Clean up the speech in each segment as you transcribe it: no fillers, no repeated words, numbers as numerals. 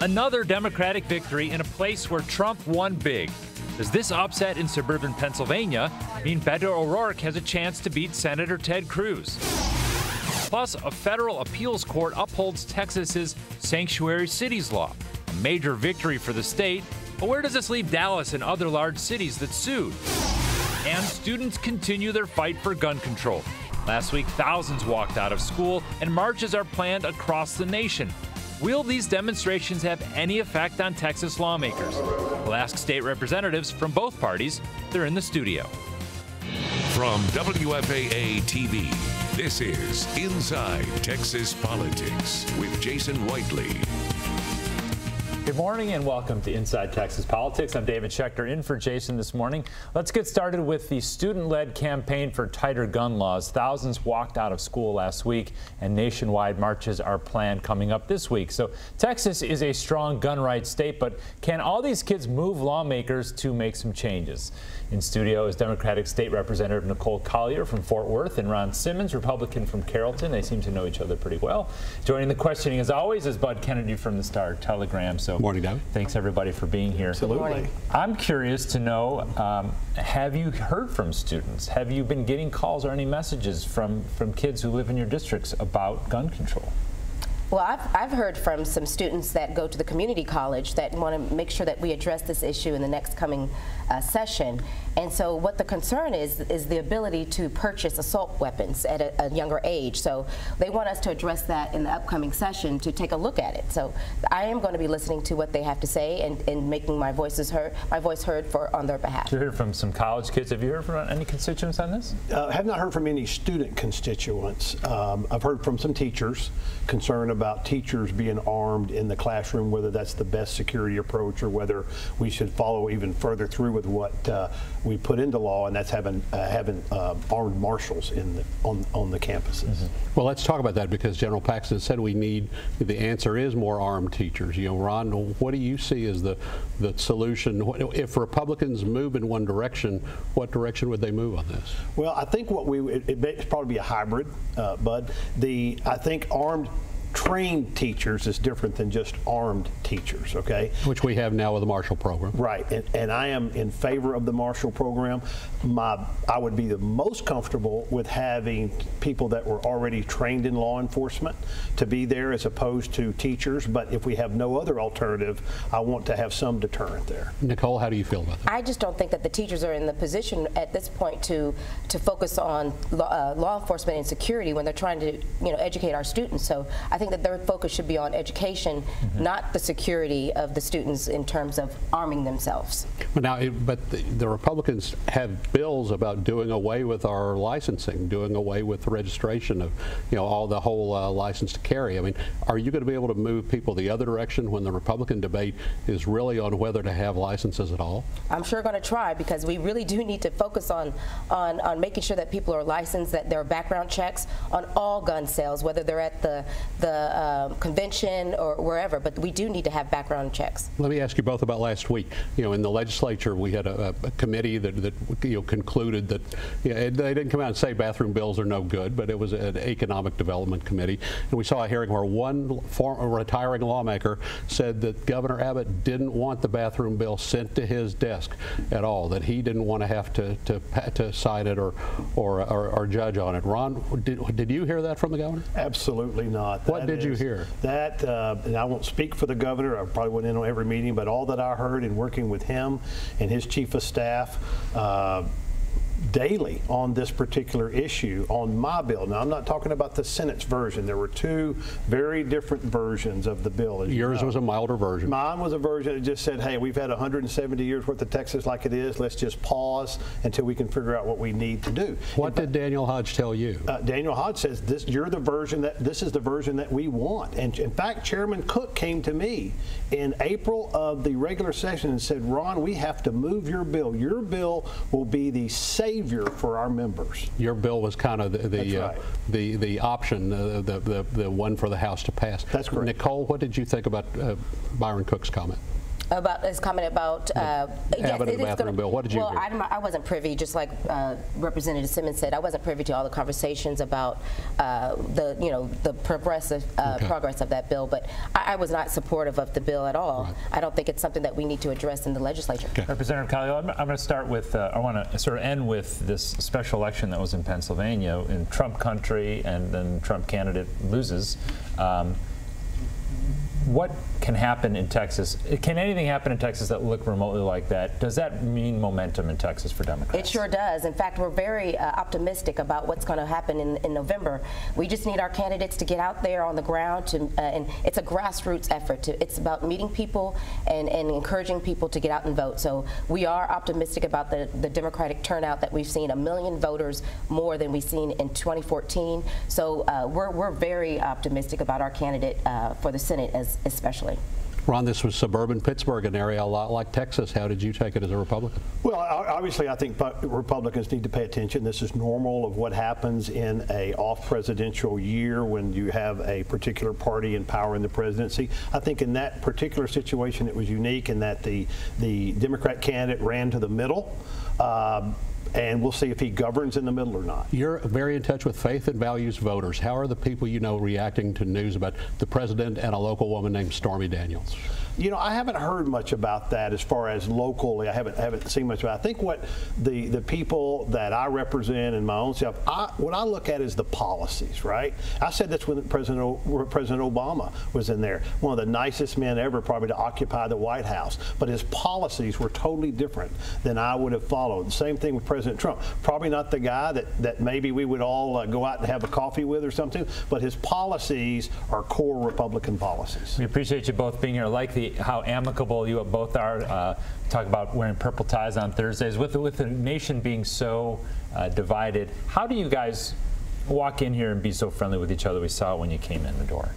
Another Democratic victory in a place where Trump won big. Does this upset in suburban Pennsylvania mean Beto O'Rourke has a chance to beat Senator Ted Cruz? Plus, a federal appeals court upholds Texas's sanctuary cities law, a major victory for the state. But where does this leave Dallas and other large cities that sued? And students continue their fight for gun control. Last week, thousands walked out of school, and marches are planned across the nation. Will these demonstrations have any effect on Texas lawmakers? We'll ask state representatives from both parties. They're in the studio. From WFAA TV, this is Inside Texas Politics with Jason Whiteley. Good morning and welcome to Inside Texas Politics. I'm David Schechter in for Jason this morning. Let's get started with the student-led campaign for tighter gun laws. Thousands walked out of school last week, and nationwide marches are planned coming up this week. So Texas is a strong gun rights state, but can all these kids move lawmakers to make some changes? In studio is Democratic State Representative Nicole Collier from Fort Worth and Ron Simmons, Republican from Carrollton. They seem to know each other pretty well. Joining the questioning, as always, is Bud Kennedy from the Star-Telegram. So, morning, David. Thanks, everybody, for being here. Absolutely. I'm curious to know, have you heard from students? Have you been getting calls or any messages from kids who live in your districts about gun control? Well, I've heard from some students that go to the community college that want to make sure that we address this issue in the next coming session. And so what the concern is the ability to purchase assault weapons at a younger age. So they want us to address that in the upcoming session to take a look at it. So I am going to be listening to what they have to say and making my voice heard on their behalf. You heard from some college kids. Have you heard from any constituents on this? I have not heard from any student constituents. I've heard from some teachers concerned about teachers being armed in the classroom, whether that's the best security approach or whether we should follow even further through with what we put into law, and that's having armed marshals on the campuses. Mm-hmm. Well, let's talk about that because General Paxton said the answer is more armed teachers. You know, Ron, what do you see as the solution? If Republicans move in one direction, what direction would they move on this? Well, I think it'd probably be a hybrid, Bud. I think armed trained teachers is different than just armed teachers, okay? Which we have now with the Marshall Program. Right, and I am in favor of the Marshall Program. I would be the most comfortable with having people that were already trained in law enforcement to be there as opposed to teachers, but if we have no other alternative, I want to have some deterrent there. Nicole, how do you feel about that? I just don't think that the teachers are in the position at this point to focus on law enforcement and security when they're trying to educate our students. So I think that their focus should be on education, not the security of the students in terms of arming themselves. But the Republicans have bills about doing away with our licensing, doing away with the registration of, all the whole license to carry. I mean, are you going to be able to move people the other direction when the Republican debate is really on whether to have licenses at all? I'm sure going to try because we really do need to focus on making sure that people are licensed, that there are background checks on all gun sales, whether they're at the convention or wherever, but we do need to have background checks. Let me ask you both about last week. In the legislature, we had a committee that concluded that they didn't come out and say bathroom bills are no good, but it was an economic development committee, and we saw a hearing where one retiring lawmaker said that Governor Abbott didn't want the bathroom bill sent to his desk at all, that he didn't want to have to sign it or judge on it. Ron, did you hear that from the governor? Absolutely not. What did you hear? That, and I won't speak for the governor, I probably went in on every meeting, but all that I heard in working with him and his chief of staff daily on this particular issue on my bill. Now, I'm not talking about the Senate's version. There were two very different versions of the bill. Yours was a milder version. Mine was a version that just said, hey, we've had 170 years worth of Texas like it is. Let's just pause until we can figure out what we need to do. What did Daniel Hodge tell you? Daniel Hodge says, this is the version that we want. And in fact, Chairman Cook came to me in April of the regular session and said, Ron, we have to move your bill. Your bill will be the savior for our members. Your bill was kind of the option, the one for the House to pass. That's correct. Nicole, what did you think about Byron Cook's comment? About his comment about Abbott and the bathroom bill. What did you hear? Well, I wasn't privy, just like Representative Simmons said, I wasn't privy to all the conversations about the progressive progress of that bill. But I was not supportive of the bill at all. Right. I don't think it's something that we need to address in the legislature. Okay. Representative Khalil, I'm going to start with. I want to sort of end with this special election that was in Pennsylvania, in Trump country, and then Trump candidate loses. What can happen in Texas? Can anything happen in Texas that look remotely like that? Does that mean momentum in Texas for Democrats? It sure does. In fact, we're very optimistic about what's going to happen in November. We just need our candidates to get out there on the ground, and it's a grassroots effort. It's about meeting people and encouraging people to get out and vote. So we are optimistic about the Democratic turnout that we've seen, 1 million voters more than we've seen in 2014. So we're very optimistic about our candidate for the Senate especially. Ron, this was suburban Pittsburgh, an area a lot like Texas. How did you take it as a Republican? Well, obviously, I think Republicans need to pay attention. This is normal of what happens in a off-presidential year when you have a particular party in power in the presidency. I think in that particular situation, it was unique in that the Democrat candidate ran to the middle. And we'll see if he governs in the middle or not. You're very in touch with faith and values voters. How are the people you know reacting to news about the president and a local woman named Stormy Daniels? You know, I haven't heard much about that as far as locally. I haven't seen much about it. I think what the people that I represent and my own self, what I look at is the policies, right? I said that's when President Obama was in there. One of the nicest men ever probably to occupy the White House. But his policies were totally different than I would have followed. The same thing with President Trump. Probably not the guy that maybe we would all go out and have a coffee with or something, but his policies are core Republican policies. We appreciate you both being here. I like how amicable you both are. Talk about wearing purple ties on Thursdays. With the nation being so divided, how do you guys walk in here and be so friendly with each other? We saw it when you came in the door.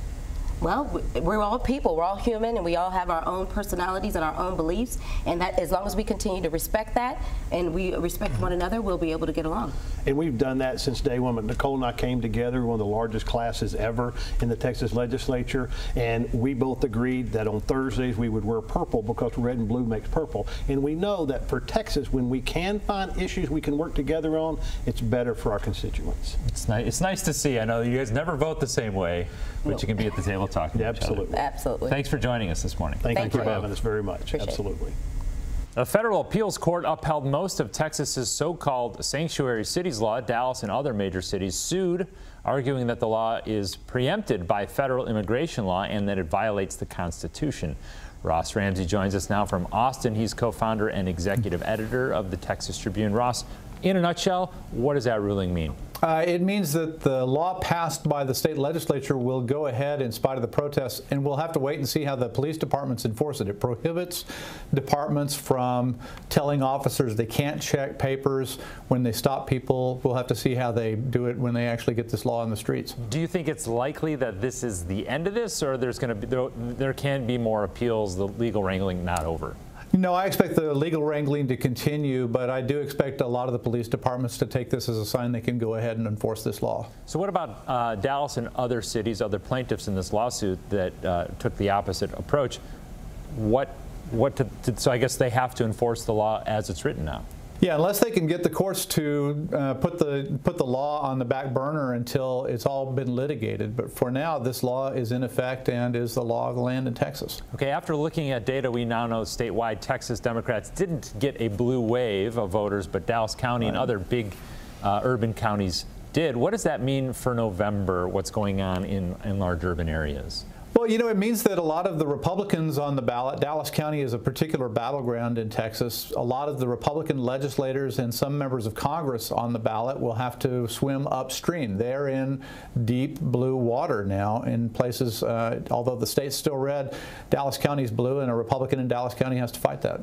Well, we're all people, we're all human, and we all have our own personalities and our own beliefs, and that as long as we continue to respect that and we respect one another, we'll be able to get along. And we've done that since day one. But Nicole and I came together, one of the largest classes ever in the Texas legislature, and we both agreed that on Thursdays we would wear purple because red and blue makes purple. And we know that for Texas, when we can find issues we can work together on, it's better for our constituents. It's nice to see. I know you guys never vote the same way, but you can be at the table talking to each other. Absolutely. Thanks for joining us this morning. Thank you for having us very much. Appreciate Absolutely. A federal appeals court upheld most of Texas's so-called sanctuary cities law. Dallas and other major cities sued, arguing that the law is preempted by federal immigration law and that it violates the Constitution. Ross Ramsey joins us now from Austin. He's co-founder and executive editor of the Texas Tribune. Ross, in a nutshell, what does that ruling mean? It means that the law passed by the state legislature will go ahead in spite of the protests, and we'll have to wait and see how the police departments enforce it. It prohibits departments from telling officers they can't check papers when they stop people. We'll have to see how they do it when they actually get this law on the streets. Do you think it's likely that this is the end of this, or there can be more appeals, the legal wrangling not over? No, I expect the legal wrangling to continue, but I do expect a lot of the police departments to take this as a sign they can go ahead and enforce this law. So what about Dallas and other cities, other plaintiffs in this lawsuit that took the opposite approach? So I guess they have to enforce the law as it's written now. Yeah, unless they can get the courts to put the law on the back burner until it's all been litigated. But for now, this law is in effect and is the law of the land in Texas. Okay, after looking at data, we now know statewide Texas Democrats didn't get a blue wave of voters, but Dallas County and other big urban counties did. What does that mean for November, what's going on in large urban areas? Well, you know, it means that a lot of the Republicans on the ballot, Dallas County is a particular battleground in Texas. A lot of the Republican legislators and some members of Congress on the ballot will have to swim upstream. They're in deep blue water now in places, although the state's still red, Dallas County's blue, and a Republican in Dallas County has to fight that.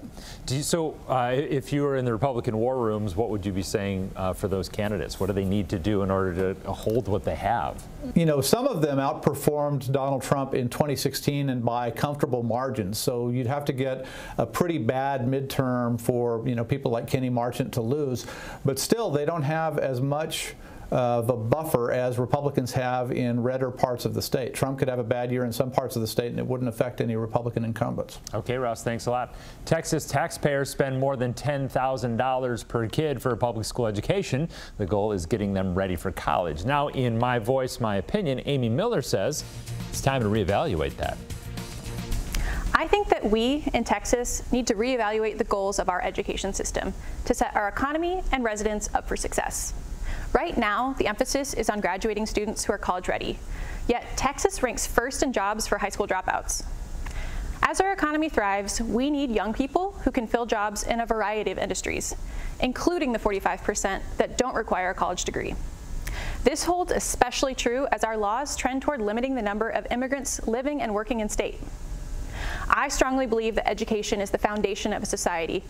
If you were in the Republican war rooms, what would you be saying for those candidates? What do they need to do in order to hold what they have? You know, some of them outperformed Donald Trump in 2016 and by comfortable margins. So you'd have to get a pretty bad midterm for, you know, people like Kenny Marchant to lose. But still, they don't have as much of a buffer as Republicans have in redder parts of the state. Trump could have a bad year in some parts of the state and it wouldn't affect any Republican incumbents. Okay, Ross, thanks a lot. Texas taxpayers spend more than $10,000 per kid for public school education. The goal is getting them ready for college. Now, in My Voice, My Opinion, Amy Miller says it's time to reevaluate that. I think that we in Texas need to reevaluate the goals of our education system to set our economy and residents up for success. Right now, the emphasis is on graduating students who are college ready, yet Texas ranks first in jobs for high school dropouts. As our economy thrives, we need young people who can fill jobs in a variety of industries, including the 45% that don't require a college degree. This holds especially true as our laws trend toward limiting the number of immigrants living and working in state. I strongly believe that education is the foundation of a society.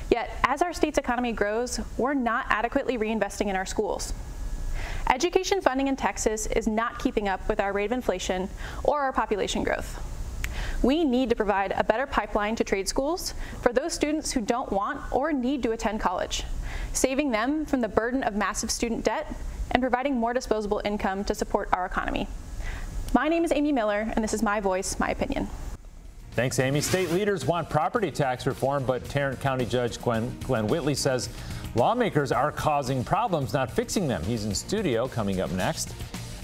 Yet, as our state's economy grows, we're not adequately reinvesting in our schools. Education funding in Texas is not keeping up with our rate of inflation or our population growth. We need to provide a better pipeline to trade schools for those students who don't want or need to attend college, saving them from the burden of massive student debt and providing more disposable income to support our economy. My name is Amy Miller, and this is My Voice, My Opinion. Thanks, Amy. State leaders want property tax reform, but Tarrant County Judge Glenn Whitley says lawmakers are causing problems, not fixing them. He's in studio coming up next.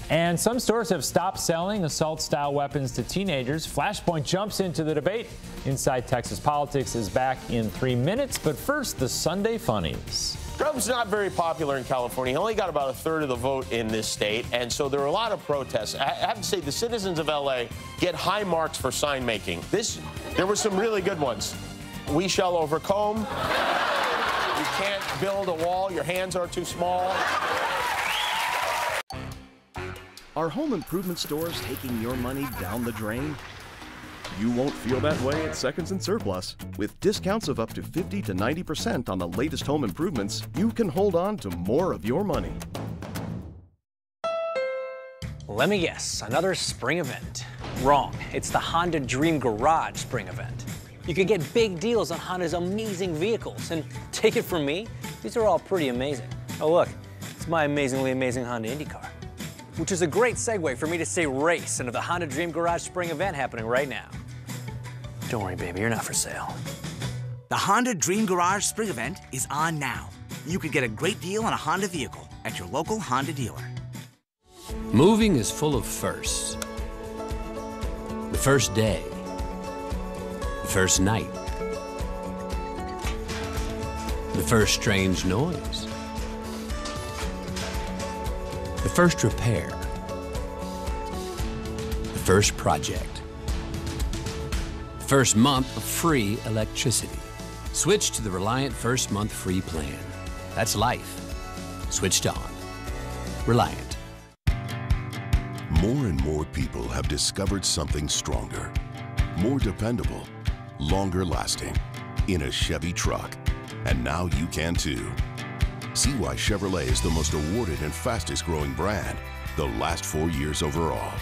And some stores have stopped selling assault-style weapons to teenagers. Flashpoint jumps into the debate. Inside Texas Politics is back in 3 minutes, but first, the Sunday Funnies. Trump's not very popular in California. He only got about a third of the vote in this state, and so there are a lot of protests. I have to say, the citizens of LA get high marks for sign making. There were some really good ones. We shall overcome. You can't build a wall. Your hands are too small. Are home improvement stores taking your money down the drain? You won't feel that way at Seconds and Surplus. With discounts of up to 50 to 90% on the latest home improvements, you can hold on to more of your money. Let me guess, another spring event. Wrong, it's the Honda Dream Garage spring event. You can get big deals on Honda's amazing vehicles, and take it from me, these are all pretty amazing. Oh look, it's my amazingly amazing Honda IndyCar. Which is a great segue for me to say race into the Honda Dream Garage spring event happening right now. Don't worry, baby, you're not for sale. The Honda Dream Garage spring event is on now. You could get a great deal on a Honda vehicle at your local Honda dealer. Moving is full of firsts. The first day. The first night. The first strange noise. The first repair. The first project. The first month of free electricity. Switch to the Reliant First Month Free Plan. That's life. Switched on. Reliant. More and more people have discovered something stronger, more dependable, longer lasting in a Chevy truck. And now you can too. See why Chevrolet is the most awarded and fastest growing brand the last 4 years overall.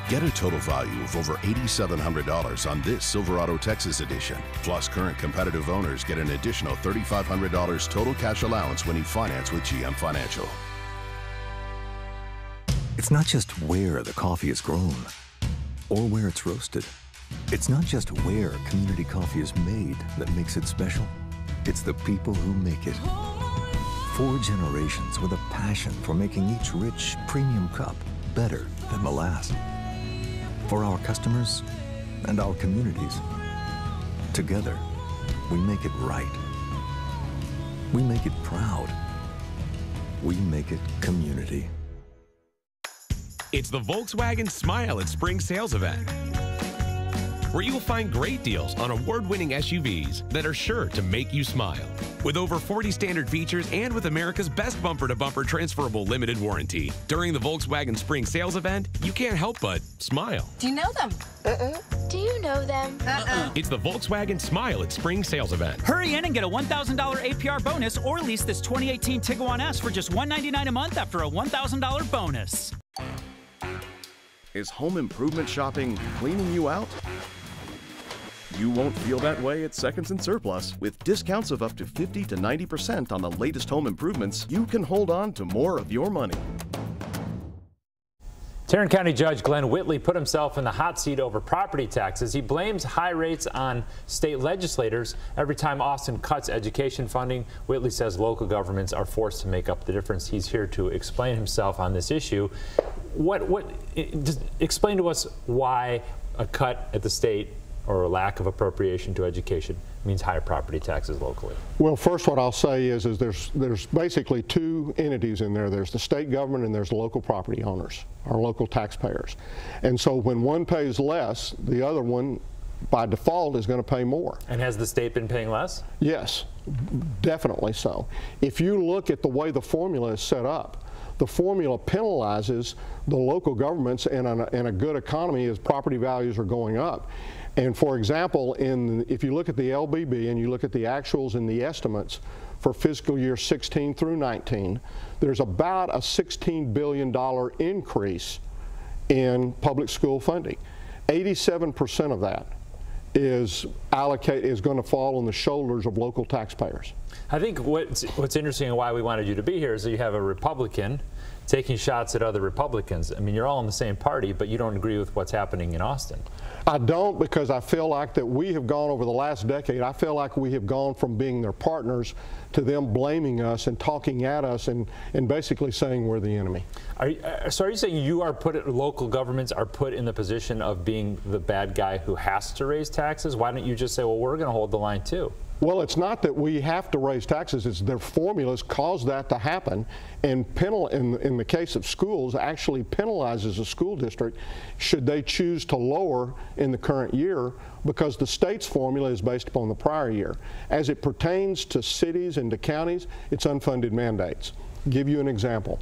Get a total value of over $8,700 on this Silverado Texas edition. Plus, current competitive owners get an additional $3,500 total cash allowance when you finance with GM Financial. It's not just where the coffee is grown or where it's roasted. It's not just where community coffee is made that makes it special. It's the people who make it. 4 generations with a passion for making each rich, premium cup better than the last. For our customers and our communities. Together, we make it right. We make it proud. We make it community. It's the Volkswagen Smile at Spring Sales Event, where you'll find great deals on award-winning SUVs that are sure to make you smile. With over 40 standard features and with America's best bumper-to-bumper transferable limited warranty. During the Volkswagen Spring Sales Event, you can't help but smile. Do you know them? Do you know them? It's the Volkswagen Smile at Spring Sales Event. Hurry in and get a $1,000 APR bonus or lease this 2018 Tiguan S for just $199 a month after a $1,000 bonus. Is home improvement shopping cleaning you out? You won't feel that way at Seconds and Surplus. With discounts of up to 50 to 90% on the latest home improvements, you can hold on to more of your money. Tarrant County Judge Glenn Whitley put himself in the hot seat over property taxes. He blames high rates on state legislators every time Austin cuts education funding. Whitley says local governments are forced to make up the difference. He's here to explain himself on this issue. Just explain to us why a cut at the state or a lack of appropriation to education means higher property taxes locally. Well, first what I'll say is there's basically two entities in there. There's the state government and there's the local property owners, our local taxpayers. And so when one pays less, the other one by default is going to pay more. And has the state been paying less? Yes, definitely so. If you look at the way the formula is set up, the formula penalizes the local governments in a good economy as property values are going up. And for example, if you look at the LBB and you look at the actuals and the estimates for fiscal year 16 through 19, there's about a $16 billion increase in public school funding. 87% of that is going to fall on the shoulders of local taxpayers. I think what's interesting and why we wanted you to be here is that you have a Republican taking shots at other Republicans. I mean, you're all in the same party, but you don't agree with what's happening in Austin. I don't, because I feel like that we have gone over the last decade, I feel like we have gone from being their partners to them blaming us and talking at us and basically saying we're the enemy. So are you saying local governments are put in the position of being the bad guy who has to raise taxes? Why don't you just say, well, we're going to hold the line too? Well, it's not that we have to raise taxes, it's their formulas cause that to happen, and in the case of schools, actually penalizes a school district should they choose to lower in the current year, because the state's formula is based upon the prior year. As it pertains to cities and to counties, it's unfunded mandates. Give you an example.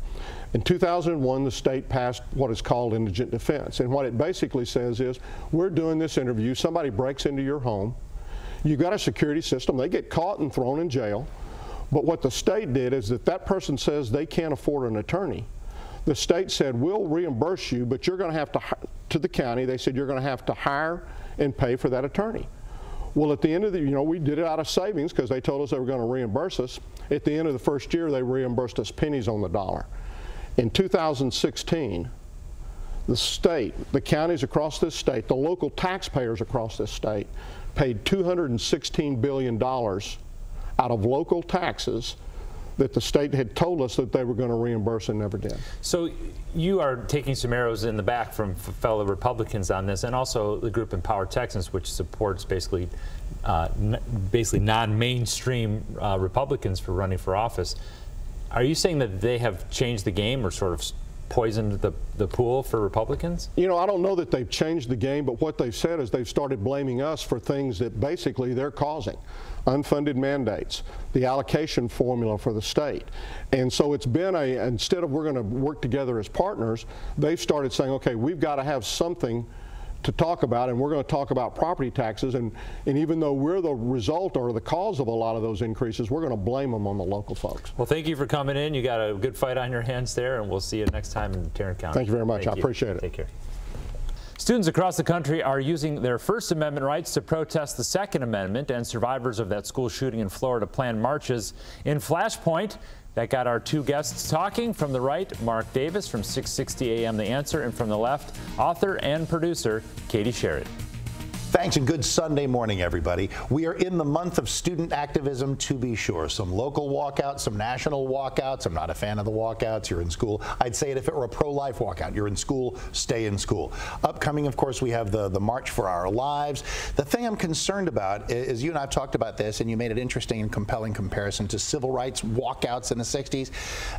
In 2001, the state passed what is called indigent defense, and what it basically says is, we're doing this interview, somebody breaks into your home, you've got a security system, they get caught and thrown in jail, but what the state did is that person says they can't afford an attorney. The state said, we'll reimburse you, but you're going to have to the county, they said you're going to have to hire and pay for that attorney. Well, at the end of we did it out of savings because they told us they were going to reimburse us. At the end of the first year, they reimbursed us pennies on the dollar. In 2016, the state, the counties across this state, the local taxpayers across this state paid $216 billion out of local taxes that the state had told us that they were going to reimburse and never did. So you are taking some arrows in the back from fellow Republicans on this, and also the group Empower Texans, which supports basically non-mainstream Republicans for running for office. Are you saying that they have changed the game or sort of poisoned the pool for Republicans? You know, I don't know that they've changed the game, but what they've said is they've started blaming us for things that basically they're causing. Unfunded mandates, the allocation formula for the state. And so it's been instead of we're going to work together as partners, they've started saying, okay, we've got to have something to talk about, and we're going to talk about property taxes, and even though we're the result or the cause of a lot of those increases, we're going to blame them on the local folks. Well, thank you for coming in. You got a good fight on your hands there, and we'll see you next time in Tarrant County. Thank you very much. I appreciate it. Take care. Students across the country are using their First Amendment rights to protest the Second Amendment, and survivors of that school shooting in Florida plan marches in Flashpoint. That got our two guests talking. From the right, Mark Davis from 660 AM The Answer, and from the left, author and producer Katie Sherrod. Thanks, and good Sunday morning, everybody. We are in the month of student activism, to be sure. Some local walkouts, some national walkouts. I'm not a fan of the walkouts. You're in school. I'd say it if it were a pro-life walkout. You're in school, stay in school. Upcoming, of course, we have the March for Our Lives. The thing I'm concerned about is, you and I have talked about this, and you made it interesting and compelling comparison to civil rights walkouts in the 60s.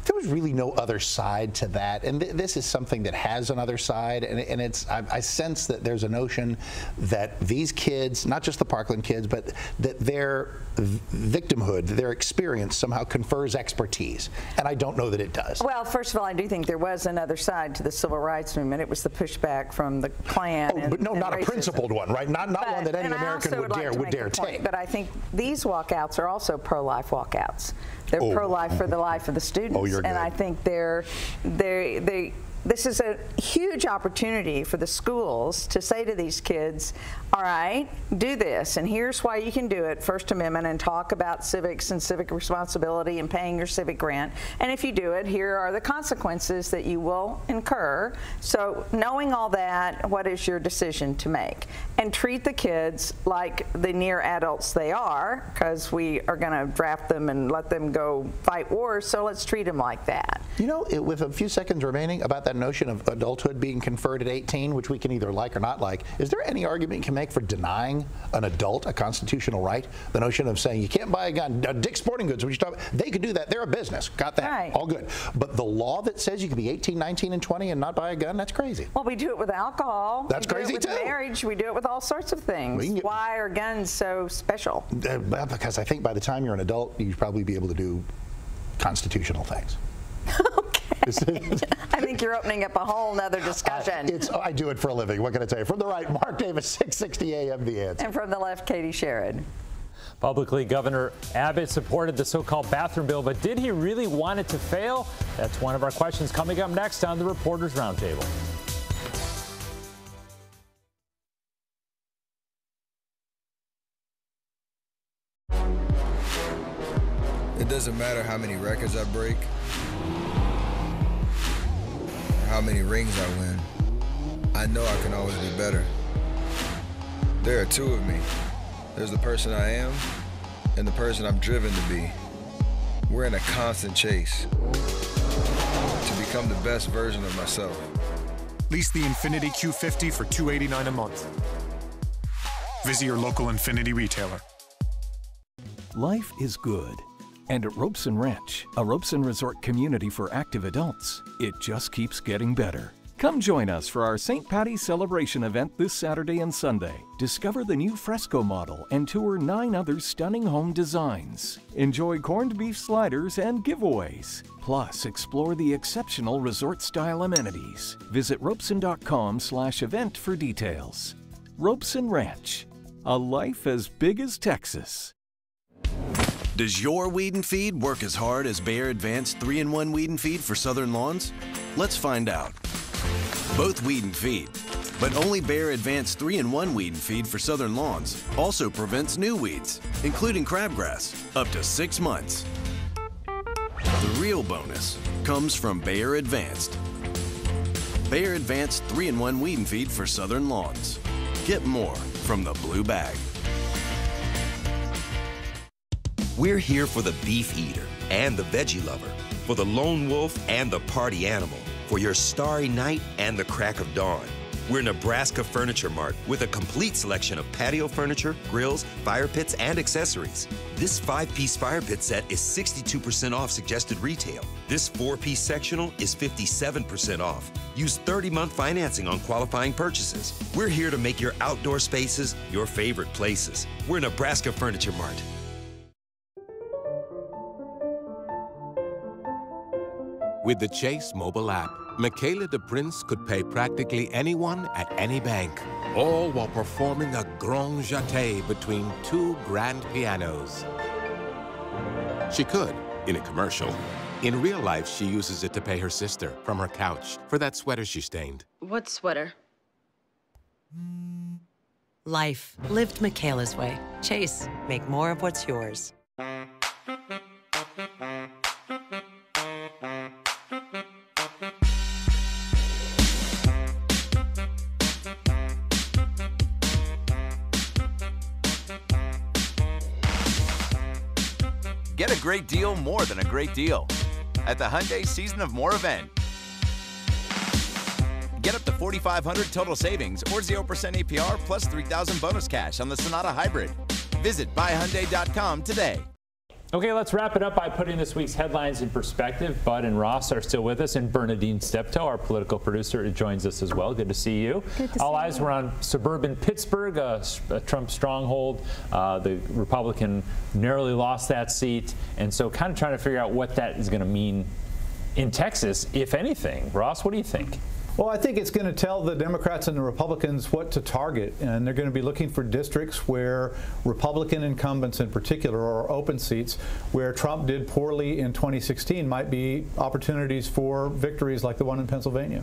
There was really no other side to that, and this is something that has another side, and I sense that there's a notion that these kids, not just the Parkland kids, but that their victimhood, their experience somehow confers expertise. And I don't know that it does. Well, first of all, I do think there was another side to the civil rights movement. It was the pushback from the Klan. But no, not racism. A principled one, right? Not one that any American would dare take. But I think these walkouts are also pro-life walkouts. They're pro-life for the life of the students. Oh, you're good. And I think they this is a huge opportunity for the schools to say to these kids, all right, do this, and here's why you can do it, First Amendment, and talk about civics and civic responsibility and paying your civic rent. And if you do it, here are the consequences that you will incur. So knowing all that, what is your decision to make? And treat the kids like the near adults they are, because we are going to draft them and let them go fight wars, so let's treat them like that. You know, with a few seconds remaining, about that notion of adulthood being conferred at 18, which we can either like or not like, is there any argument you can make for denying an adult a constitutional right? The notion of saying you can't buy a gun, Dick's Sporting Goods, which they could do that. They're a business. Got that. Right. All good. But the law that says you can be 18, 19, and 20 and not buy a gun, that's crazy. Well, we do it with alcohol. That's crazy, too. We do it with marriage. We do it with all sorts of things. Why are guns so special? Because I think by the time you're an adult, you'd probably be able to do constitutional things. I think you're opening up a whole nother discussion. I do it for a living. What can I tell you? From the right, Mark Davis, 660 AM, The Answer. And from the left, Katie Sherrod. Publicly, Governor Abbott supported the so-called bathroom bill, but did he really want it to fail? That's one of our questions coming up next on the Reporters Roundtable. It doesn't matter how many records I break, or how many rings I win. I know I can always be better. There are two of me. There's the person I am and the person I'm driven to be. We're in a constant chase to become the best version of myself. Lease the Infiniti Q50 for $289 a month. Visit your local Infiniti retailer. Life is good. And at Ropes & Ranch, a ropes and resort community for active adults, it just keeps getting better. Come join us for our St. Patty's celebration event this Saturday and Sunday. Discover the new Fresco model and tour 9 other stunning home designs. Enjoy corned beef sliders and giveaways. Plus, explore the exceptional resort-style amenities. Visit ropeson.com/event for details. Ropes & Ranch, a life as big as Texas. Does your Weed and Feed work as hard as Bayer Advanced 3-in-1 Weed and Feed for southern lawns? Let's find out. Both Weed and Feed, but only Bayer Advanced 3-in-1 Weed and Feed for southern lawns also prevents new weeds, including crabgrass, up to 6 months. The real bonus comes from Bayer Advanced. Bayer Advanced 3-in-1 Weed and Feed for southern lawns. Get more from the blue bag. We're here for the beef eater and the veggie lover, for the lone wolf and the party animal, for your starry night and the crack of dawn. We're Nebraska Furniture Mart with a complete selection of patio furniture, grills, fire pits, and accessories. This 5-piece fire pit set is 62% off suggested retail. This 4-piece sectional is 57% off. Use 30-month financing on qualifying purchases. We're here to make your outdoor spaces your favorite places. We're Nebraska Furniture Mart. With the Chase mobile app, Michaela DePrince could pay practically anyone at any bank, all while performing a grand jeté between 2 grand pianos. She could, in a commercial. In real life, she uses it to pay her sister from her couch for that sweater she stained. What sweater? Life, lived Michaela's way. Chase, make more of what's yours. Get a great deal more than a great deal at the Hyundai Season of More event. Get up to $4,500 total savings or 0% APR plus $3,000 bonus cash on the Sonata Hybrid. Visit buyhyundai.com today. Okay, let's wrap it up by putting this week's headlines in perspective. Bud and Ross are still with us, and Bernadine Steptoe, our political producer, joins us as well. Good to see you. Good to see you. All eyes were on suburban Pittsburgh, a Trump stronghold. The Republican narrowly lost that seat, and so kind of trying to figure out what that is going to mean in Texas, if anything. Ross, what do you think? Well, I think it's going to tell the Democrats and the Republicans what to target, and they're going to be looking for districts where Republican incumbents in particular, or open seats, where Trump did poorly in 2016, might be opportunities for victories like the one in Pennsylvania.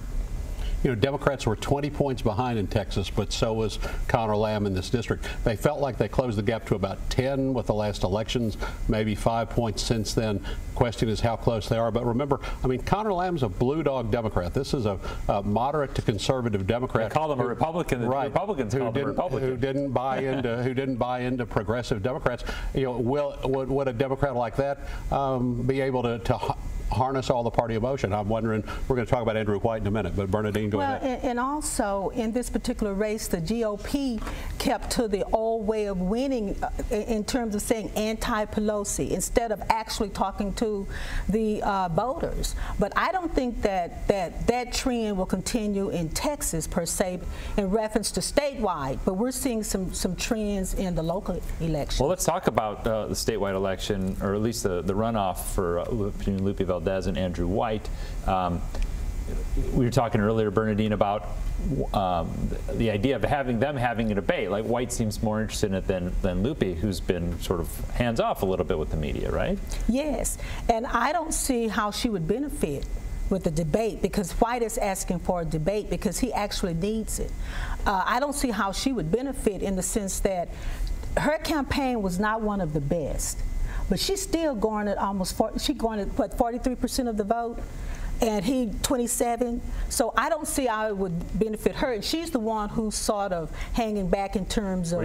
You know, Democrats were 20 points behind in Texas, but so was Connor Lamb in this district. They felt like they closed the gap to about 10 with the last elections, maybe 5 points since then. Question is how close they are. But remember, I mean, Connor Lamb's a blue dog Democrat. This is a moderate to conservative Democrat. They call him a Republican. Right. Republicans call him a Republican. Who didn't buy into progressive Democrats. You know, would a Democrat like that be able to harness all the party emotion? I'm wondering. We're going to talk about Andrew White in a minute, but Bernadine, go ahead. And also in this particular race, the GOP kept to the old way of winning in terms of saying anti-Pelosi instead of actually talking to the voters. But I don't think that trend will continue in Texas per se in reference to statewide. But we're seeing some trends in the local election. Well, let's talk about the statewide election, or at least the runoff for between Lupe Valdez and Andrew White. We were talking earlier, Bernadine, about the idea of having a debate. Like, White seems more interested in it than Lupe, who's been sort of hands off a little bit with the media, right? Yes, and I don't see how she would benefit with the debate, because White is asking for a debate because he actually needs it. I don't see how she would benefit in the sense that her campaign was not one of the best. But she's still garnered she garnered, what, 43% of the vote? And he 27. So I don't see how it would benefit her. And she's the one who's sort of hanging back in terms of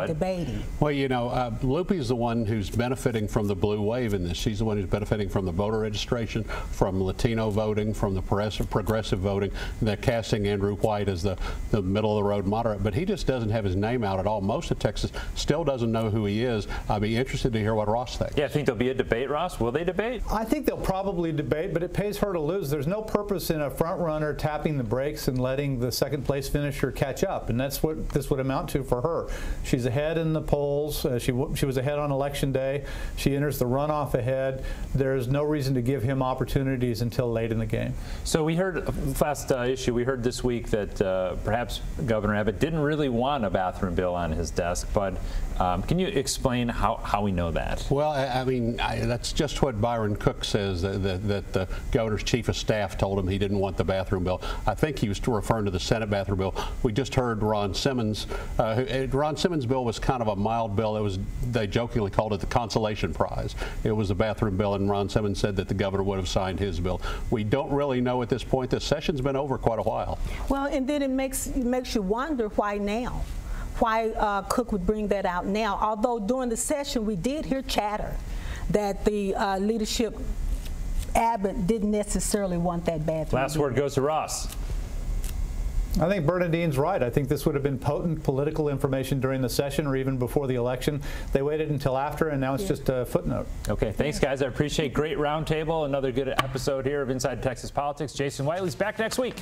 debating. Well, you know, Lupe's the one who's benefiting from the blue wave in this. She's the one who's benefiting from the voter registration, from Latino voting, from the progressive voting. They're casting Andrew White as the middle-of-the-road moderate. But he just doesn't have his name out at all. Most of Texas still doesn't know who he is. I'd be interested to hear what Ross thinks. Yeah, I think there'll be a debate, Ross. Will they debate? I think they'll probably debate, but it pays her to lose. There's no purpose in a front runner tapping the brakes and letting the second place finisher catch up, and that's what this would amount to for her. She's ahead in the polls. She was ahead on election day. She enters the runoff ahead. There's no reason to give him opportunities until late in the game. So we heard last issue. We heard this week that perhaps Governor Abbott didn't really want a bathroom bill on his desk, but can you explain how we know that? Well, I mean, that's just what Byron Cook says, that the governor's chief of staff told him he didn't want the bathroom bill. I think he was referring to the Senate bathroom bill. We just heard Ron Simmons. Ron Simmons' bill was kind of a mild bill. They jokingly called it the consolation prize. It was a bathroom bill, and Ron Simmons said that the governor would have signed his bill. We don't really know at this point. The session's been over quite a while. Well, and then it makes you wonder why now. Why Cook would bring that out now, although during the session we did hear chatter that the leadership, Abbott, didn't necessarily want that bathroom. Last word goes to Ross. I think Bernadine's right. I think this would have been potent political information during the session or even before the election. They waited until after, and now it's just a footnote. Okay, thanks, guys. I appreciate great roundtable. Another good episode here of Inside Texas Politics. Jason Whiteley's back next week.